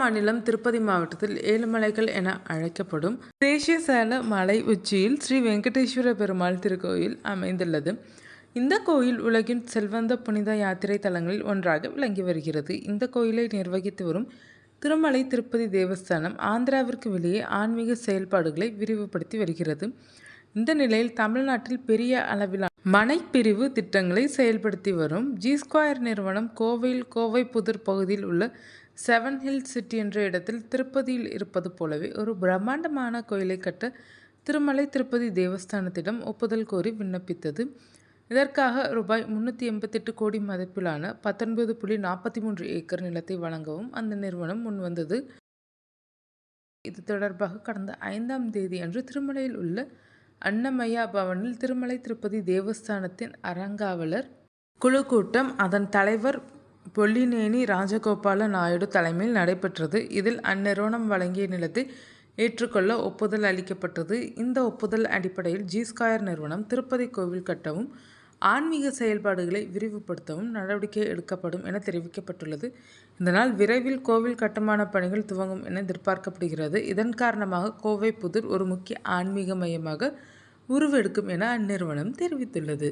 மாநிலம் திருப்பதி மாவட்டத்தில் ஏழுமலைகள் என அழைக்கப்படும் தேசியசேல மலை உச்சியில் ஸ்ரீ வெங்கடேஸ்வர பெருமாள் திருக்கோயில் அமைந்துள்ளது. இந்த கோயில் உலகின் செல்வந்த புனித யாத்திரை தலங்களில் ஒன்றாக விளங்கி வருகிறது. இந்த கோயிலை நிர்வகித்து வரும் திருமலை திருப்பதி தேவஸ்தானம் ஆந்திராவிற்கு வெளியே ஆன்மீக செயல்பாடுகளை விரிவுபடுத்தி வருகிறது. இந்த நிலையில் தமிழ்நாட்டில் பெரிய அளவிலான மனைப்பிரிவு திட்டங்களை செயல்படுத்தி வரும் ஜி2 நிறுவனம் கோவையில் கோவை புதூர் பகுதியில் உள்ள 7 ஹில்ஸ் சிட்டி என்ற இடத்தில் திருப்பதியில் இருப்பது போலவே ஒரு பிரம்மாண்டமான கோயிலை கட்ட திருமலை திருப்பதி தேவஸ்தானத்திடம் ஒப்புதல் கோரி விண்ணப்பித்தது. இதற்காக ரூபாய் 388 கோடி மதிப்பிலான 19.43 ஏக்கர் நிலத்தை வழங்கவும் அந்த நிறுவனம் முன்வந்தது. இது தொடர்பாக கடந்த 5ஆம் தேதி அன்று திருமலையில் உள்ள அன்னமய்யா பவனில் திருமலை திருப்பதி தேவஸ்தானத்தின் அறங்காவலர் குழு கூட்டம் அதன் தலைவர் பொல்லினேனி ராஜகோபால நாயுடு தலைமையில் நடைபெற்றது. இதில் அந்நிறுவனம் வழங்கிய நிலத்தை ஏற்றுக்கொள்ள ஒப்புதல் அளிக்கப்பட்டது. இந்த ஒப்புதல் அடிப்படையில் ஜி2 நிறுவனம் திருப்பதி கோவில் கட்டவும் ஆன்மீக செயல்பாடுகளை விரிவுபடுத்தவும் நடவடிக்கை எடுக்கப்படும் என தெரிவிக்கப்பட்டுள்ளது. இதனால் விரைவில் கோவில் கட்டுமான பணிகள் துவங்கும் என எதிர்பார்க்கப்படுகிறது. இதன் காரணமாக கோவை புதூர் ஒரு முக்கிய ஆன்மீக மையமாக உருவெடுக்கும் என அந்நிறுவனம் தெரிவித்துள்ளது.